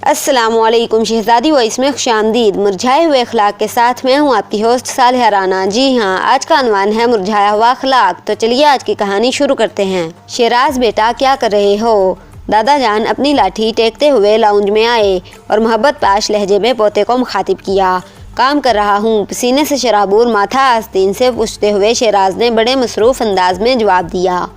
अस्सलाम वालेकुम शहज़ादी वॉइस में खुशामदीद। मुरझाए हुए अखलाक के साथ मैं हूँ आपकी होस्ट सालिहा राना। जी हाँ, आज का अनवान है मुरझाया हुआ अखलाक। तो चलिए आज की कहानी शुरू करते हैं। शेराज बेटा क्या कर रहे हो? दादा जान अपनी लाठी टेकते हुए लाउंज में आए और मोहब्बत पाश लहजे में पोते को मुखातिब किया। काम कर रहा हूँ, पसीने से शराबूर माथा आस्तीन से पूछते हुए शेराज ने बड़े मसरूफ़ अंदाज में जवाब दिया।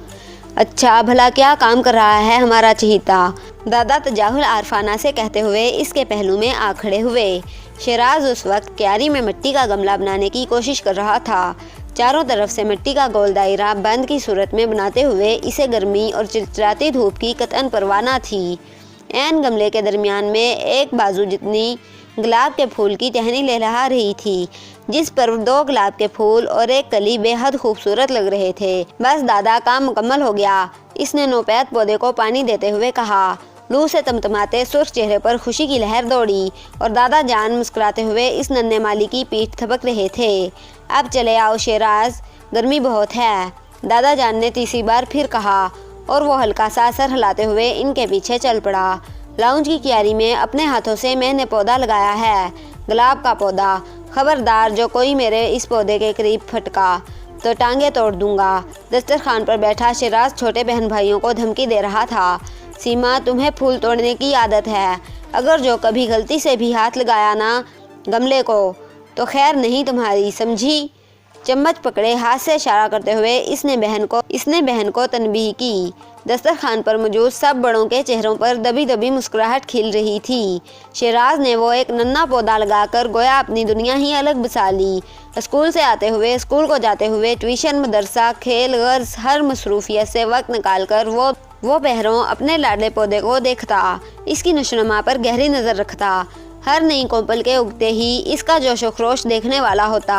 अच्छा भला क्या काम कर रहा है हमारा चहीता? दादा तजाहुल आरफाना से कहते हुए इसके पहलू में आ खड़े हुए। शेराज उस वक्त क्यारी में मिट्टी का गमला बनाने की कोशिश कर रहा था। चारों तरफ से मिट्टी का गोल दायरा बंद की सूरत में बनाते हुए इसे गर्मी और चिलचिलाती धूप की कतई परवाह न थी। ऐन गमले के दरमियान में एक बाजू जितनी गुलाब के फूल की टहनी लहलहा रही थी, जिस पर 2 गुलाब के फूल और एक कली बेहद खूबसूरत लग रहे थे। बस दादा काम मुकम्मल हो गया, इसने नौपैद पौधे को पानी देते हुए कहा। लू से तमतमाते सुर्ख चेहरे पर खुशी की लहर दौड़ी और दादा जान मुस्कुराते हुए इस नन्हे माली की पीठ थपक रहे थे। अब चले आओ शेराज, गर्मी बहुत है, दादा जान ने तीसरी बार फिर कहा और वो हल्का सा सर हिलाते हुए इनके पीछे चल पड़ा। लाउंज की क्यारी में अपने हाथों से मैंने पौधा लगाया है, गुलाब का पौधा। खबरदार जो कोई मेरे इस पौधे के करीब फटका तो टांगे तोड़ दूंगा। दस्तरखान पर बैठा शेराज छोटे बहन भाइयों को धमकी दे रहा था। सीमा, तुम्हें फूल तोड़ने की आदत है, अगर जो कभी गलती से भी हाथ लगाया ना गमले को तो खैर नहीं तुम्हारी, समझी? चम्मच पकड़े हाथ से इशारा करते हुए इसने बहन को तनबीह की। दस्तरखान पर मौजूद सब बड़ों के चेहरों पर दबी दबी मुस्कुराहट खिल रही थी। शेराज ने वो एक नन्हा पौधा लगाकर गोया अपनी दुनिया ही अलग बसा ली। स्कूल से आते हुए, स्कूल को जाते हुए, ट्यूशन, मदरसा, खेल, गर्ज, हर मसरूफियत से वक्त निकालकर वो पहरों अपने लाडले पौधे को देखता, इसकी नशोनुमा पर गहरी नज़र रखता। हर नई कोपल के उगते ही इसका जोश व खरोश देखने वाला होता।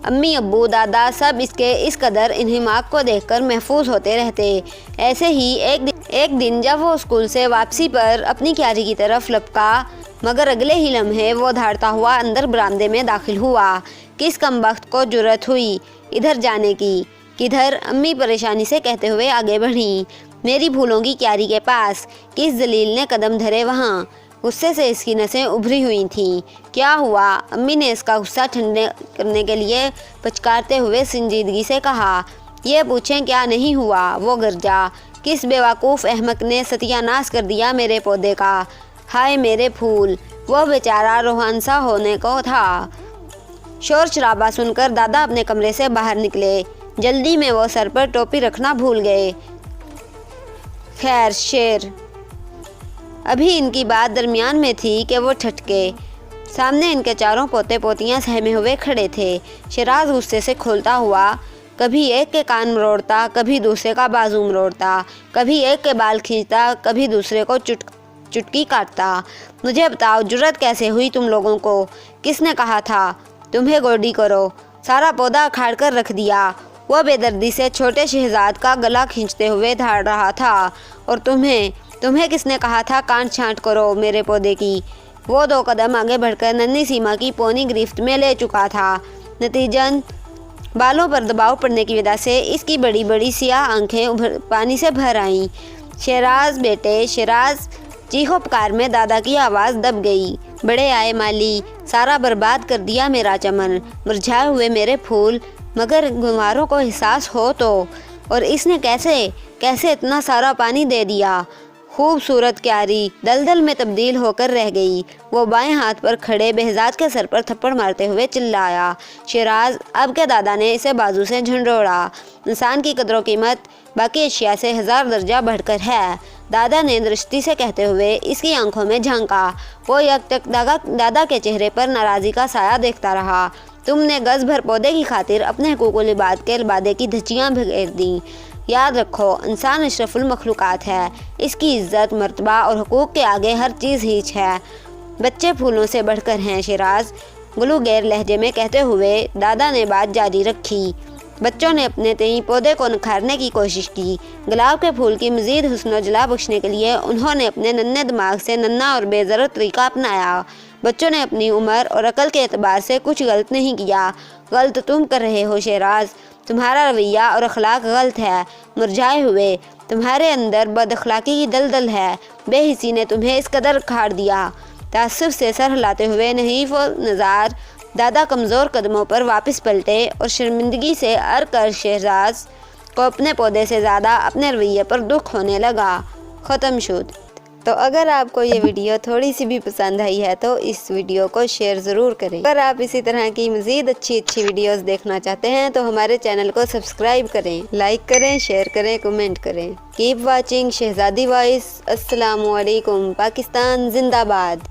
अम्मी, अब्बू, दादा सब इसके इस कदर इन्हिमाक को देखकर महफूज होते रहते। ऐसे ही एक दिन जब वो स्कूल से वापसी पर अपनी क्यारी की तरफ लपका, मगर अगले ही लम्हे वो धाड़ता हुआ अंदर बरामदे में दाखिल हुआ। किस कमबख्त को जुर्रत हुई इधर जाने की? किधर? अम्मी परेशानी से कहते हुए आगे बढ़ी। मेरी फूलों की क्यारी के पास। किस जलील ने कदम धरे वहाँ? गुस्से से इसकी नसें उभरी हुई थीं। क्या हुआ? अम्मी ने इसका गुस्सा ठंडे करने के लिए पचकारते हुए संजीदगी से कहा। ये पूछें क्या नहीं हुआ? वो गरजा। किस बेवकूफ़ अहमक ने सत्यानाश कर दिया मेरे पौधे का? हाय मेरे फूल! वो बेचारा रोहानसा होने को था। शोर शराबा सुनकर दादा अपने कमरे से बाहर निकले। जल्दी में वो सर पर टोपी रखना भूल गए। खैर शेर, अभी इनकी बात दरमियान में थी कि वो ठटके। सामने इनके चारों पोते पोतियां सहमे हुए खड़े थे। शेराज गुस्से से खोलता हुआ कभी एक के कान मरोड़ता, कभी दूसरे का बाजू मरोड़ता, कभी एक के बाल खींचता, कभी दूसरे को चुटकी काटता। मुझे बताओ, जुर्रत कैसे हुई तुम लोगों को? किसने कहा था तुम्हें गोडी करो? सारा पौधा उखाड़ कर रख दिया। वह बेदर्दी से छोटे शहजाद का गला खींचते हुए धाड़ रहा था। और तुम्हें किसने कहा था काट छांट करो मेरे पौधे की? वो 2 कदम आगे बढ़कर नन्ही सीमा की पौनी गिरफ्त में ले चुका था। नतीजन बालों पर दबाव पड़ने की वजह से इसकी बड़ी बड़ी सियाह आंखें पानी से भर आईं। शेराज बेटे शेराज! चीखो पुकार में दादा की आवाज़ दब गई। बड़े आए माली, सारा बर्बाद कर दिया मेरा चमन, मुरझाए हुए मेरे फूल। मगर गुनवारों को एहसास हो तो? और इसने कैसे इतना सारा पानी दे दिया? खूबसूरत क्यारी दलदल में तब्दील होकर रह गई। वो बाएं हाथ पर खड़े behzad के सर पर थप्पड़ मारते हुए चिल्लाया। शेराज! अब के दादा ने इसे बाजू से झंडोड़ा। इंसान की कदर कीमत बाकी अशिया से 1000 दर्जा बढ़कर है, दादा ने दृष्टि से कहते हुए इसकी आंखों में झांका। वो यकटक दादा के चेहरे पर नाराज़गी का साया देखता रहा। तुमने गज भर पौधे की खातिर अपने हुकूकुल इबाद के लिबादे की धज्जियाँ बिखेर दी। याद रखो, इंसान अशरफुल मखलूक़ात है, इसकी इज़्ज़त, मर्तबा और हुकूक के आगे हर चीज़ हीच है। बच्चे फूलों से बढ़कर हैं शेराज, गुलूगैर लहजे में कहते हुए दादा ने बात जारी रखी। बच्चों ने अपने तई पौधे को निखारने की कोशिश की। गुलाब के फूल की मज़ीद हुस्न व जला बख्शने के लिए उन्होंने अपने नन्हे दिमाग से नन्हा और बेज़रूरत तरीका अपनाया। बच्चों ने अपनी उम्र और अकल के एतबार से कुछ गलत नहीं किया। गलत तुम कर रहे हो शेराज, तुम्हारा रवैया और अखलाक गलत है। मुरझाए हुए तुम्हारे अंदर बद अखलाकी की दलदल है। बेहिसी ने तुम्हें इस कदर उखाड़ दिया। तासुब से सर हिलाते हुए नहीफ व नज़ार दादा कमज़ोर कदमों पर वापस पलटे और शर्मिंदगी से अर कर शहजाद को अपने पौधे से ज़्यादा अपने रवैये पर दुख होने लगा। ख़त्म शुद। तो अगर आपको ये वीडियो थोड़ी सी भी पसंद आई है तो इस वीडियो को शेयर ज़रूर करें। अगर आप इसी तरह की मज़ीद अच्छी वीडियोस देखना चाहते हैं तो हमारे चैनल को सब्सक्राइब करें, लाइक करें, शेयर करें, कमेंट करें। Keep watching Shehzadi voice. अस्सलामु अलैकुम। पाकिस्तान जिंदाबाद।